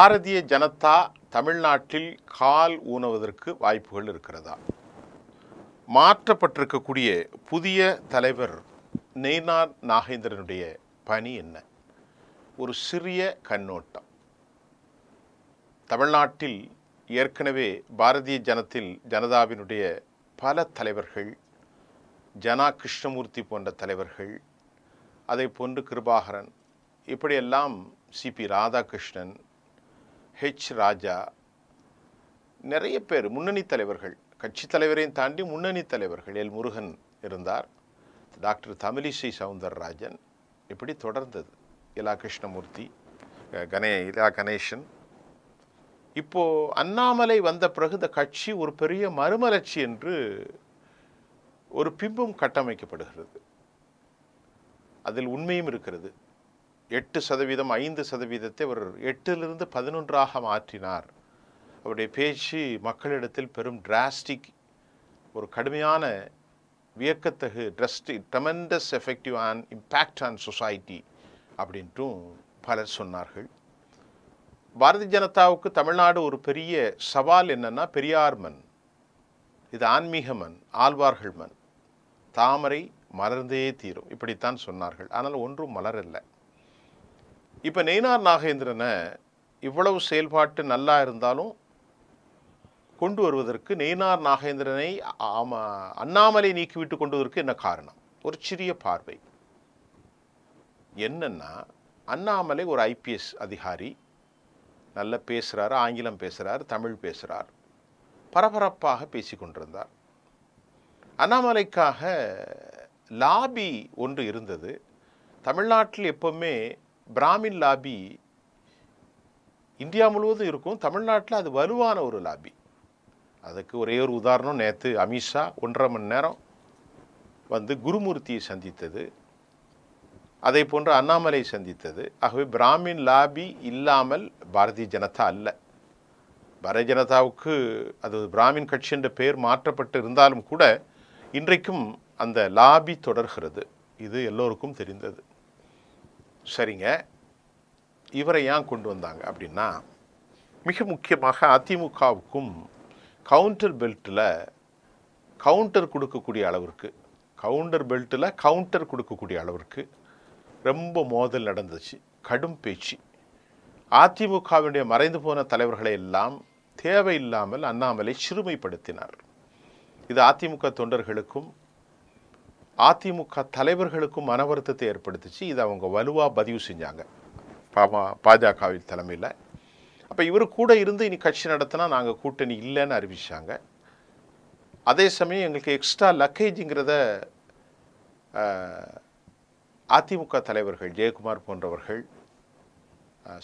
பாரதிய ஜனதா தமிழ்நாட்டில் கால் ஊனுவதற்கு வாய்ப்புகள் இருக்கிறதா? மாற்றப்பட்டிருக்கக்கூடிய புதிய தலைவர் நயினார் நாகேந்திரனுடைய பணி என்ன? ஒரு சிறிய கண்ணோட்டம். தமிழ்நாட்டில் ஏற்கனவே பாரதிய ஜனதாவினுடைய பல தலைவர்கள், ஜனா கிருஷ்ணமூர்த்தி போன்ற தலைவர்கள், அதை போன்று கிருபாகரன், இப்படியெல்லாம் சிபி ராதாகிருஷ்ணன், ஹெச் ராஜா, நிறைய பேர் முன்னணி தலைவர்கள், கட்சி தலைவரையும் தாண்டி முன்னணி தலைவர்கள், எல் முருகன் இருந்தார், டாக்டர் தமிழிசை சவுந்தரராஜன், இப்படி தொடர்ந்தது. இலா கிருஷ்ணமூர்த்தி, இலா கணேசன். இப்போது அண்ணாமலை வந்த பிறகு இந்த கட்சி ஒரு பெரிய மறுமலர்ச்சி என்று ஒரு பிம்பம் கட்டமைக்கப்படுகிறது. அதில் உண்மையும் இருக்கிறது. 8%, 5% அவர் 8லிருந்து 11ஆக மாற்றினார். அவருடைய பேச்சு மக்களிடத்தில் பெரும் டிராஸ்டிக், ஒரு கடுமையான வியக்கத்தகு tremendous effective on impact on society அப்படின்ட்டும் பலர் சொன்னார்கள். பாரதிய ஜனதாவுக்கு தமிழ்நாடு ஒரு பெரிய சவால் என்னன்னா, பெரியார் மண், இது ஆன்மீக மண், ஆழ்வார்கள் மண், தாமரை மலர்ந்தே தீரும், இப்படித்தான் சொன்னார்கள். ஆனால் ஒன்றும் மலரல்ல. இப்போ நயினார் நாகேந்திரனை இவ்வளவு செயல்பாட்டு நல்லா இருந்தாலும் கொண்டு வருவதற்கு, நயினார் நாகேந்திரனை அண்ணாமலை நீக்கிவிட்டு கொண்டு வருவதற்கு என்ன காரணம்? ஒரு சிறிய பார்வை என்னன்னா, அண்ணாமலை ஒரு ஐபிஎஸ் அதிகாரி, நல்லா பேசுகிறார், ஆங்கிலம் பேசுகிறார், தமிழ் பேசுகிறார், பரபரப்பாக பேசி கொண்டிருந்தார். அண்ணாமலைக்காக லாபி ஒன்று இருந்தது. தமிழ்நாட்டில் எப்பவுமே பிராமின் லாபி இந்தியா முழுவதும் இருக்கும், தமிழ்நாட்டில் அது வலுவான ஒரு லாபி. அதுக்கு ஒரே ஒரு உதாரணம், நேற்று அமித்ஷா 1.5 மணி நேரம் வந்து குருமூர்த்தியை சந்தித்தது, அதை போன்று அண்ணாமலை சந்தித்தது. ஆகவே பிராமின் லாபி இல்லாமல் பாரதிய ஜனதா அல்ல. பாரதிய ஜனதாவுக்கு அது பிராமின் கட்சி என்ற பெயர் மாற்றப்பட்டு இருந்தாலும் கூட இன்றைக்கும் அந்த லாபி தொடர்கிறது. இது எல்லோருக்கும் தெரிந்தது. சரிங்க, இவரை ஏன் கொண்டு வந்தாங்க அப்படின்னா, மிக முக்கியமாக அதிமுகவுக்கும் கவுண்டர் பெல்ட்டில் கவுண்டர் கொடுக்கக்கூடிய அளவிற்கு ரொம்ப மோதல் நடந்துச்சு, கடும் பேச்சு. அதிமுகவினுடைய மறைந்து போன தலைவர்களை எல்லாம் தேவையில்லாமல் அண்ணாமலை சிறுமைப்படுத்தினார். இது அதிமுக தொண்டர்களுக்கும் அதிமுக தலைவர்களுக்கும் மன வருத்தத்தை ஏற்படுத்திச்சு. இது அவங்க வலுவாக பதிவு செஞ்சாங்க பாஜகவின் தலைமையில். அப்போ இவர் கூட இருந்து இனி கட்சி நடத்தினா நாங்கள் கூட்டணி இல்லைன்னு அறிவிச்சாங்க. அதே சமயம் எங்களுக்கு எக்ஸ்ட்ரா லக்கேஜுங்கிறத அதிமுக தலைவர்கள், ஜெயக்குமார் போன்றவர்கள்,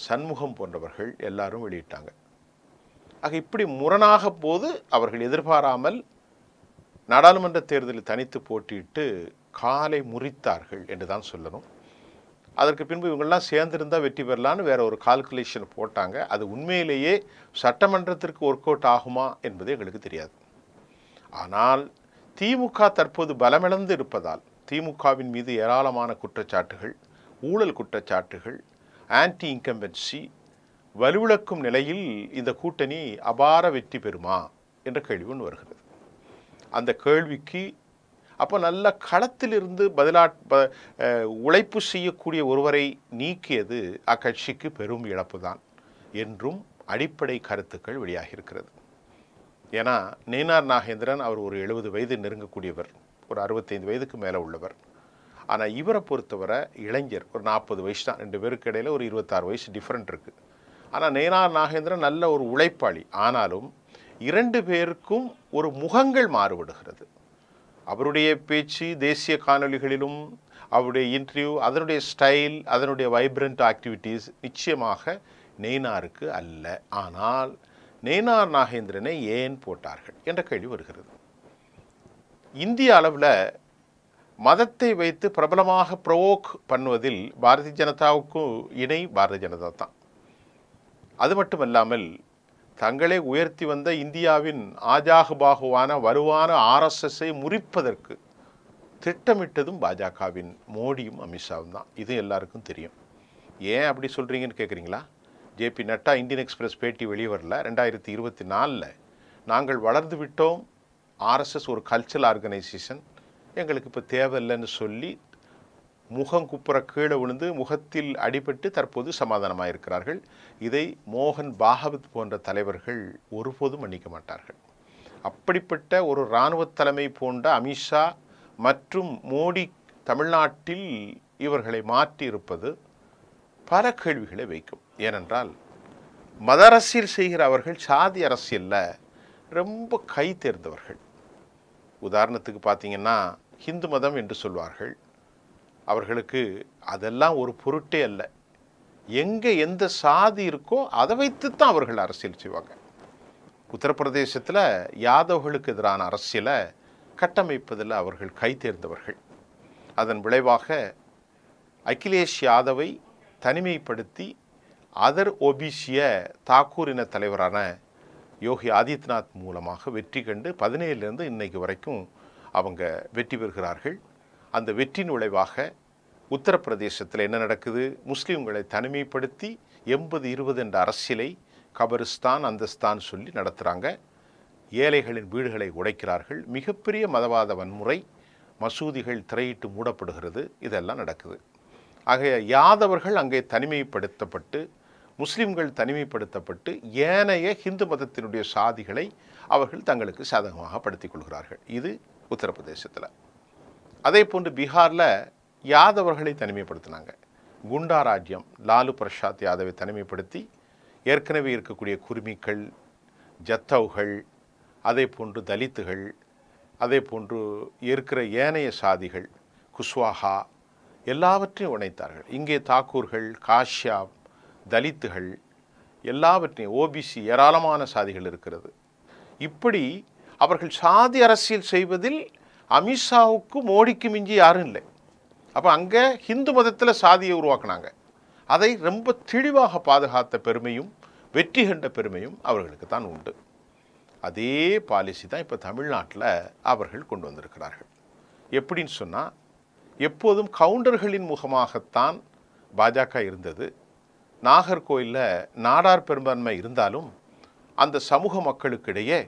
சண்முகம் போன்றவர்கள் எல்லாரும் வெளியிட்டாங்க. ஆக இப்படி முரணாக போது அவர்கள் எதிர்பாராமல் நாடாளுமன்ற தேர்தலில் தனித்து போட்டியிட்டு காலை முறித்தார்கள் என்று தான் சொல்லணும். அதற்கு பின்பு இவங்கெல்லாம் சேர்ந்திருந்தால் வெற்றி பெறலான்னு வேற ஒரு கால்குலேஷன் போட்டாங்க. அது உண்மையிலேயே சட்டமன்றத்திற்கு ஒர்க் அவுட் ஆகுமா என்பது எங்களுக்கு தெரியாது. ஆனால் திமுக தற்போது பலமிழந்து இருப்பதால் திமுகவின் மீது ஏராளமான குற்றச்சாட்டுகள், ஊழல் குற்றச்சாட்டுகள், ஆன்டி இன்கம்பன்சி வலுவிழக்கும் நிலையில் இந்த கூட்டணி அபார வெற்றி பெறுமா என்ற கேள்வி ஒன்று வருகிறது. அந்த கேள்விக்கு அப்போ நல்ல களத்திலிருந்து உழைப்பு செய்யக்கூடிய ஒருவரை நீக்கியது அக்கட்சிக்கு பெரும் இழப்பு தான் என்றும் அடிப்படை கருத்துக்கள் வெளியாகியிருக்கிறது. ஏன்னா நயினார் நாகேந்திரன் அவர் ஒரு 70 வயது நெருங்கக்கூடியவர், ஒரு 65 வயதுக்கு மேலே உள்ளவர். ஆனால் இவரை பொறுத்தவரை இளைஞர், ஒரு 40 வயசு தான். 2 பேருக்கு இடையில் ஒரு 26 வயசு டிஃப்ரெண்ட் இருக்குது. ஆனால் நயினார் நாகேந்திரன் நல்ல ஒரு உழைப்பாளி. ஆனாலும் 2 பேருக்கும் ஒரு முகங்கள் மாறுபடுகிறது. அவருடைய பேச்சு தேசிய காணொலிகளிலும் அவருடைய இன்டர்வியூ, அதனுடைய ஸ்டைல், அதனுடைய வைப்ரண்ட் ஆக்டிவிட்டீஸ் நிச்சயமாக நயினாருக்கு அல்ல. ஆனால் நயினார் நாகேந்திரனை ஏன் போட்டார்கள் என்ற கேள்வி வருகிறது. இந்திய அளவில் மதத்தை வைத்து பிரபலமாக ப்ரொவோக் பண்ணுவதில் பாரதிய ஜனதாவுக்கும் இணை பாரதிய ஜனதா தான். அது மட்டுமல்லாமல் தங்களை உயர்த்தி வந்த இந்தியாவின் ஆஜாகுபாகுவான வலுவான RSSஐ முறிப்பதற்கு திட்டமிட்டதும் பாஜகவின் மோடியும் அமித்ஷாவும் தான். இது எல்லாருக்கும் தெரியும். ஏன் அப்படி சொல்கிறீங்கன்னு கேட்குறீங்களா? ஜேபி நட்டா இந்தியன் எக்ஸ்பிரஸ் பேட்டி வெளிவரல 2024 நாங்கள் வளர்ந்து விட்டோம், ஆர்எஸ்எஸ் ஒரு கல்ச்சரல் ஆர்கனைசேஷன், எங்களுக்கு இப்போ தேவையில்லைன்னு சொல்லி முகங்குப்புற கீழே விழுந்து முகத்தில் அடிபட்டு தற்போது சமாதானமாக இருக்கிறார்கள். இதை மோகன் பாகவத் போன்ற தலைவர்கள் ஒருபோதும் மன்னிக்க மாட்டார்கள். அப்படிப்பட்ட ஒரு இராணுவ தலைமை போன்ற அமித்ஷா மற்றும் மோடி தமிழ்நாட்டில் இவர்களை மாற்றி இருப்பது பல கேள்விகளை வைக்கும். ஏனென்றால் மத அரசியல் செய்கிற அவர்கள் சாதி அரசியலில் ரொம்ப கை தேர்ந்தவர்கள். உதாரணத்துக்கு பார்த்தீங்கன்னா ஹிந்து மதம் என்று சொல்வார்கள். அவர்களுக்கு அதெல்லாம் ஒரு பொருட்டே அல்ல. எங்கே எந்த சாதி இருக்கோ அதை வைத்து தான் அவர்கள் அரசியல் செய்வாங்க. உத்தரப்பிரதேசத்தில் யாதவர்களுக்கு எதிரான அரசியலை கட்டமைப்பதில் அவர்கள் கை தேர்ந்தவர்கள். அதன் விளைவாக அகிலேஷ் யாதவை தனிமைப்படுத்தி அதர் ஓபிசிய தாக்கூர் இன தலைவரான யோகி ஆதித்யநாத் மூலமாக வெற்றி கண்டு 17லேருந்து இன்னைக்கு வரைக்கும் அவங்க வெற்றி பெறுகிறார்கள். அந்த வெற்றியின் விளைவாக உத்தரப்பிரதேசத்தில் என்ன நடக்குது? முஸ்லீம்களை தனிமைப்படுத்தி 80-20 என்ற அரசியலை கபரிஸ்தான் அந்தஸ்தான் சொல்லி நடத்துகிறாங்க. ஏழைகளின் வீடுகளை உடைக்கிறார்கள். மிகப்பெரிய மதவாத வன்முறை, மசூதிகள் திரையிட்டு மூடப்படுகிறது. இதெல்லாம் நடக்குது. ஆகைய யாதவர்கள் அங்கே தனிமைப்படுத்தப்பட்டு, முஸ்லீம்கள் தனிமைப்படுத்தப்பட்டு, ஏனைய ஹிந்து மதத்தினுடைய சாதிகளை அவர்கள் தங்களுக்கு சாதகமாக படுத்திக் கொள்கிறார்கள். இது உத்தரப்பிரதேசத்தில். அதே போன்று பீகாரில் யாதவர்களை தனிமைப்படுத்தினாங்க. குண்டா ராஜ்யம் லாலு பிரசாத் யாதவை தனிமைப்படுத்தி ஏற்கனவே இருக்கக்கூடிய குர்மிகள், ஜத்தவ்கள், அதே போன்று தலித்துகள், அதே போன்று இருக்கிற ஏனைய சாதிகள், குஷ்வாஹா எல்லாவற்றையும் உடைத்தார்கள். இங்கே தாக்கூர்கள், காஷ்யாப், தலித்துகள் எல்லாவற்றையும், ஓபிசி ஏராளமான சாதிகள் இருக்கிறது. இப்படி அவர்கள் சாதி அரசியல் செய்வதில் அமித்ஷாவுக்கு மோடிக்கு மிஞ்சி யாரும் இல்லை. அப்போ அங்கே ஹிந்து மதத்தில் சாதியை உருவாக்குனாங்க. அதை ரொம்ப தெளிவாக பாதுகாத்த பெருமையும் வெற்றி கண்ட பெருமையும் அவர்களுக்கு தான் உண்டு. அதே பாலிசி தான் இப்போ தமிழ்நாட்டில் அவர்கள் கொண்டு வந்திருக்கிறார்கள். எப்படின்னு சொன்னால், எப்போதும் கவுண்டர்களின் முகமாகத்தான் பாஜக இருந்தது. நாகர்கோயிலில் நாடார் பெரும்பான்மை இருந்தாலும் அந்த சமூக மக்களுக்கிடையே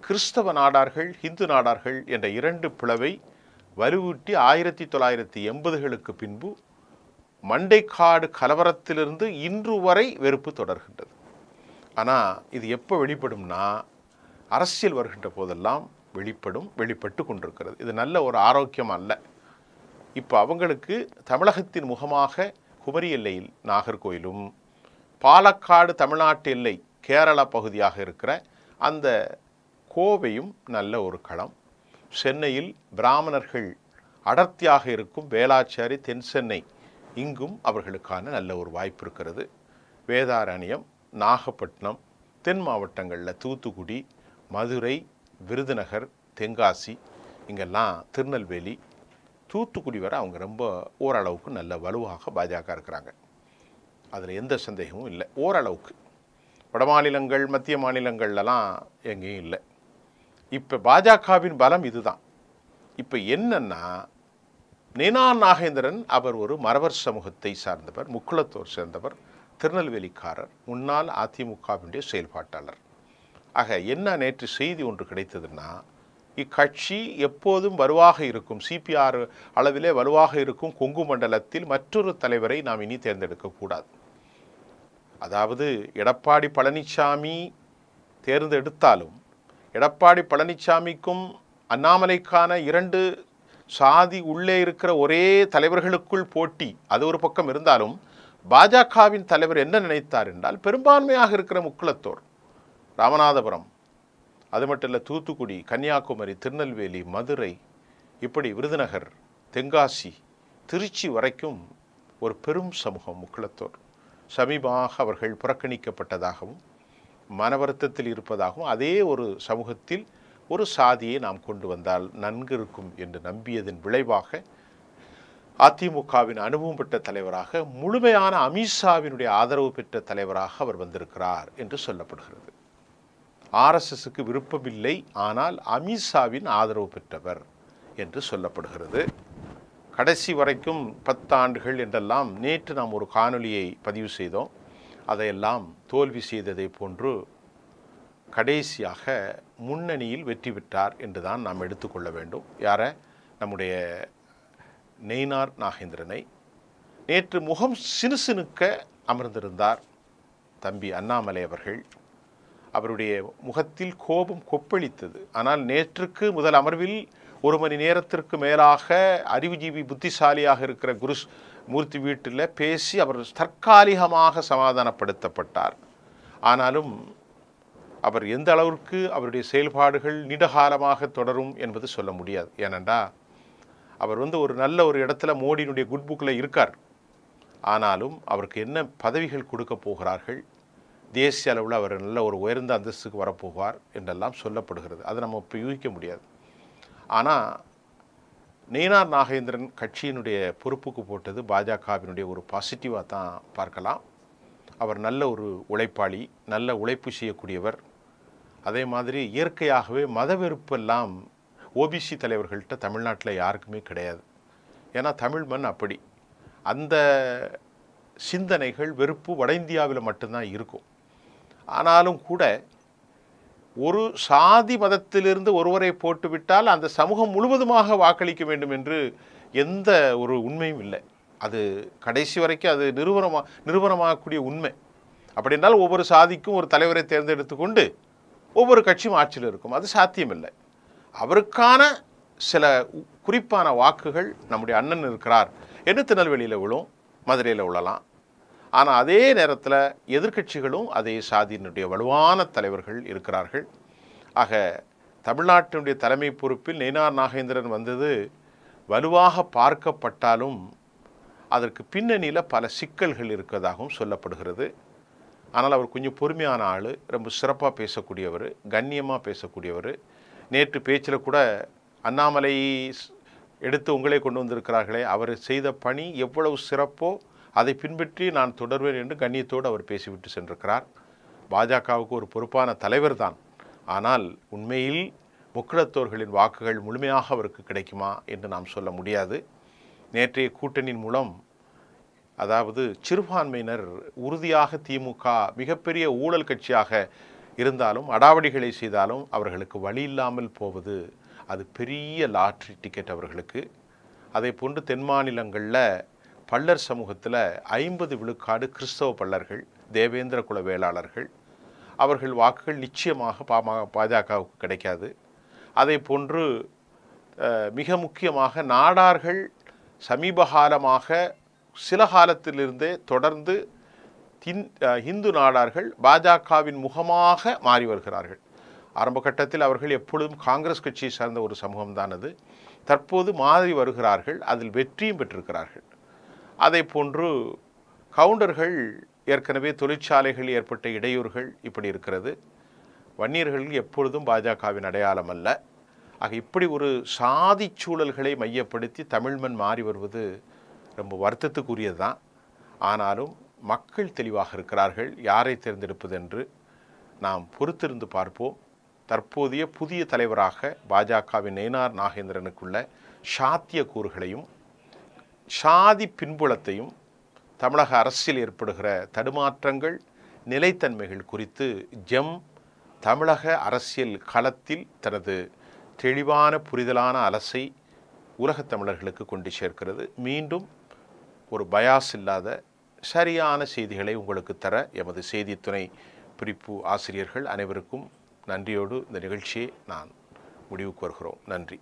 கிறிஸ்தவ நாடார்கள், ஹிந்து நாடார்கள் என்ற 2 பிளவை வலுவூட்டி 1980களுக்கு பின்பு மண்டைக்காடு கலவரத்திலிருந்து இன்று வரை வெறுப்பு தொடர்கின்றது. ஆனால் இது எப்போ வெளிப்படும்னா, அரசியல் வருகின்ற போதெல்லாம் வெளிப்பட்டு கொண்டிருக்கிறது. இது நல்ல ஒரு ஆரோக்கியம் அல்ல. இப்போ அவங்களுக்கு தமிழகத்தின் முகமாக குமரி எல்லையில் நாகர்கோயிலும், பாலக்காடு தமிழ்நாட்டு எல்லை கேரளா பகுதியாக இருக்கிற அந்த கோவையும் நல்ல ஒரு களம். சென்னையில் பிராமணர்கள் அடர்த்தியாக இருக்கும் வேளாச்சேரி, தென் சென்னை, இங்கும் அவர்களுக்கான நல்ல ஒரு வாய்ப்பு இருக்கிறது. வேதாரண்யம், நாகப்பட்டினம், தென் மாவட்டங்களில் தூத்துக்குடி, மதுரை, விருதுநகர், தென்காசி, இங்கெல்லாம் திருநெல்வேலி, தூத்துக்குடி வரை அவங்க ரொம்ப ஓரளவுக்கு நல்ல வலுவாக பாஜக இருக்கிறாங்க. அதில் எந்த சந்தேகமும் இல்லை. ஓரளவுக்கு வட மாநிலங்கள், மத்திய மாநிலங்கள்லாம் எங்கேயும் இல்லை. இப்போ பாஜகவின் பலம் இதுதான். இப்போ என்னன்னா, நேனா நாகேந்திரன் அவர் ஒரு மறவர் சமூகத்தை சார்ந்தவர், முக்குளத்தோர் சேர்ந்தவர், திருநெல்வேலிக்காரர், முன்னாள் அதிமுகவினுடைய செயல்பாட்டாளர். ஆக என்ன நேற்று செய்தி ஒன்று கிடைத்ததுன்னா, இக்கட்சி எப்போதும் வலுவாக இருக்கும், சிபிஆர் அளவிலே வலுவாக இருக்கும் கொங்கு மண்டலத்தில் மற்றொரு தலைவரை நாம் இனி தேர்ந்தெடுக்கக்கூடாது. அதாவது எடப்பாடி பழனிசாமி தேர்ந்தெடுத்தாலும் எடப்பாடி பழனிசாமிக்கும் அண்ணாமலைக்கான 2 சாதி உள்ளே இருக்கிற ஒரே தலைவர்களுக்குள் போட்டி, அது ஒரு பக்கம் இருந்தாலும் பாஜகவின் தலைவர் என்ன நினைத்தார் என்றால், பெரும்பான்மையாக இருக்கிற முக்குளத்தோர், ராமநாதபுரம், அது மட்டும் இல்லை தூத்துக்குடி, கன்னியாகுமரி, திருநெல்வேலி, மதுரை, இப்படி விருதுநகர், தென்காசி, திருச்சி வரைக்கும் ஒரு பெரும் சமூகம் முக்குளத்தோர். சமீபமாக அவர்கள் புறக்கணிக்கப்பட்டதாகவும் மன வருத்தத்தில் இருப்பதாகவும், அதே ஒரு சமூகத்தில் ஒரு சாதியை நாம் கொண்டு வந்தால் நன்கு இருக்கும் என்று நம்பியதன் விளைவாக அதிமுகவின் அனுபவம் பெற்ற தலைவராக, முழுமையான அமித்ஷாவினுடைய ஆதரவு பெற்ற தலைவராக அவர் வந்திருக்கிறார் என்று சொல்லப்படுகிறது. ஆர்எஸ்எஸ்க்கு விருப்பமில்லை, ஆனால் அமித்ஷாவின் ஆதரவு பெற்றவர் என்று சொல்லப்படுகிறது. கடைசி வரைக்கும் 10 ஆண்டுகள் என்றெல்லாம் நேற்று நாம் ஒரு காணொலியை பதிவு செய்தோம். அதையெல்லாம் தோல்வி செய்ததை போன்று கடைசியாக முன்னணியில் வெற்றி பெற்றார் என்று தான் நாம் எடுத்துக்கொள்ள வேண்டும். யாரை? நம்முடைய நயினார் நாகேந்திரனை. நேற்று முகம் சினுசினுக்க அமர்ந்திருந்தார் தம்பி அண்ணாமலை அவர்கள். அவருடைய முகத்தில் கோபம் கொப்பளித்தது. ஆனால் நேற்றுக்கு முதல் அமர்வில் 1 மணி நேரத்திற்கு மேலாக அறிவுஜீவி புத்திசாலியாக இருக்கிற குரு மூர்த்தி வீட்டில் பேசி அவர் தற்காலிகமாக சமாதானப்படுத்தப்பட்டார். ஆனாலும் அவர் எந்த அளவிற்கு அவருடைய செயல்பாடுகள் நீண்டகாலமாக தொடரும் என்பது சொல்ல முடியாது. ஏனென்றால் அவர் ஒரு நல்ல ஒரு இடத்துல மோடியினுடைய குட் புக்கில் இருக்கார். ஆனாலும் அவருக்கு என்ன பதவிகள் கொடுக்க போகிறார்கள், தேசிய அளவில் அவர் நல்ல ஒரு உயர்ந்த அந்தஸ்துக்கு வரப்போவார் என்றெல்லாம் சொல்லப்படுகிறது. அதை நம்ம இப்போ யூகிக்க முடியாது. ஆனால் நயினார் நாகேந்திரன் கட்சியினுடைய பொறுப்புக்கு போட்டது பாஜகவினுடைய ஒரு பாசிட்டிவாக தான் பார்க்கலாம். அவர் நல்ல ஒரு உழைப்பாளி, நல்ல உழைப்பு செய்யக்கூடியவர். அதே மாதிரி இயற்கையாகவே மத வெறுப்பெல்லாம் ஓபிசி தலைவர்கள்ட்ட தமிழ்நாட்டில் யாருக்குமே கிடையாது. ஏன்னா தமிழ் மண் அப்படி. அந்த சிந்தனைகள் வெறுப்பு வட இந்தியாவில் மட்டும்தான் இருக்கும். ஆனாலும் கூட ஒரு சாதி மதத்திலிருந்து ஒருவரை போட்டுவிட்டால் அந்த சமூகம் முழுவதுமாக வாக்களிக்க வேண்டும் என்று எந்த ஒரு உண்மையும் இல்லை. அது கடைசி வரைக்கும் அது நிறுவனமாகக்கூடிய உண்மை. அப்படி என்றால் ஒவ்வொரு சாதிக்கும் ஒரு தலைவரை தேர்ந்தெடுத்து கொண்டு ஒவ்வொரு கட்சியும் ஆட்சியில் இருக்கும். அது சாத்தியமில்லை. அவருக்கான சில குறிப்பான வாக்குகள் நம்முடைய அண்ணன் இருக்கிறார் என்று திருநெல்வேலியில் விழும், மதுரையில் விழலாம். ஆனால் அதே நேரத்தில் எதிர்க்கட்சிகளும் அதே சாதியினுடைய வலுவான தலைவர்கள் இருக்கிறார்கள். ஆக தமிழ்நாட்டினுடைய தலைமை பொறுப்பில் நயினார் நாகேந்திரன் வந்தது வலுவாக பார்க்கப்பட்டாலும் அதற்கு பின்னணியில் பல சிக்கல்கள் இருக்கிறதாகவும் சொல்லப்படுகிறது. ஆனால் அவர் கொஞ்சம் பொறுமையான ஆள், ரொம்ப சிறப்பாக பேசக்கூடியவர், கண்ணியமாக பேசக்கூடியவர். நேற்று பேச்சில் கூட அண்ணாமலை எடுத்து உங்களே கொண்டு வந்திருக்கிறார்களே, அவர் செய்த பணி எவ்வளவு சிறப்போ அதை பின்பற்றி நான் தொடர்வேன் என்று கண்ணியத்தோடு அவர் பேசிவிட்டு சென்றிருக்கிறார். பாஜகவுக்கு ஒரு பொறுப்பான தலைவர் தான். ஆனால் உண்மையில் முக்கியத்தோர்களின் வாக்குகள் முழுமையாக அவருக்கு கிடைக்குமா என்று நாம் சொல்ல முடியாது. நேற்றைய கூட்டணியின் மூலம், அதாவது சிறுபான்மையினர் உறுதியாக திமுக மிகப்பெரிய ஊழல் கட்சியாக இருந்தாலும் அடாவடிகளை செய்தாலும் அவர்களுக்கு வழி இல்லாமல் போவது அது பெரிய லாட்ரி டிக்கெட் அவர்களுக்கு. அதே போன்று தென் மாநிலங்களில் பள்ளர் சமூகத்தில் 50 விழுக்காடு கிறிஸ்தவ பள்ளர்கள், தேவேந்திர குல வேளாளர்கள். அவர்கள் வாக்குகள் நிச்சயமாக பாஜகவுக்கு கிடைக்காது. அதே போன்று மிக முக்கியமாக நாடார்கள் சமீப காலமாக சில காலத்திலிருந்தே தொடர்ந்து இந்து நாடார்கள் பாஜகவின் முகமாக மாறி வருகிறார்கள். ஆரம்ப கட்டத்தில் அவர்கள் எப்பொழுதும் காங்கிரஸ் கட்சியை சார்ந்த ஒரு சமூகம்தான் அது. தற்போது மாறி வருகிறார்கள், அதில் வெற்றியும் பெற்றிருக்கிறார்கள். அதே போன்று கவுண்டர்கள் ஏற்கனவே தொழிற்சாலைகள் ஏற்பட்ட இடையூறுகள் இப்படி இருக்கிறது. வன்னியர்கள் எப்பொழுதும் பாஜகவின் அடையாளம் அல்ல. ஆக இப்படி ஒரு சாதி சூழல்களை மையப்படுத்தி தமிழ்மண் மாறி வருவது ரொம்ப வருத்தத்துக்குரியது தான். ஆனாலும் மக்கள் தெளிவாக இருக்கிறார்கள் யாரை தேர்ந்தெடுப்பது என்று. நாம் பொறுத்திருந்து பார்ப்போம். தற்போதைய புதிய தலைவராக பாஜகவின் நயினார் நாகேந்திரனுக்குள்ள சாத்திய கூறுகளையும் சாதி பின்புலத்தையும் தமிழக அரசியல் ஏற்படுகிற தடுமாற்றங்கள் நிலைத்தன்மைகள் குறித்து தமிழக அரசியல் களத்தில் தனது தெளிவான புரிதலான அலசை உலகத் தமிழர்களுக்கு கொண்டு சேர்க்கிறது. மீண்டும் ஒரு பயாஸ் இல்லாத சரியான செய்திகளை உங்களுக்கு தர எமது செய்தி துணை பிரிப்பு ஆசிரியர்கள் அனைவருக்கும் நன்றியோடு இந்த நிகழ்ச்சியை நான் முடிவுக்கு வருகிறோம். நன்றி.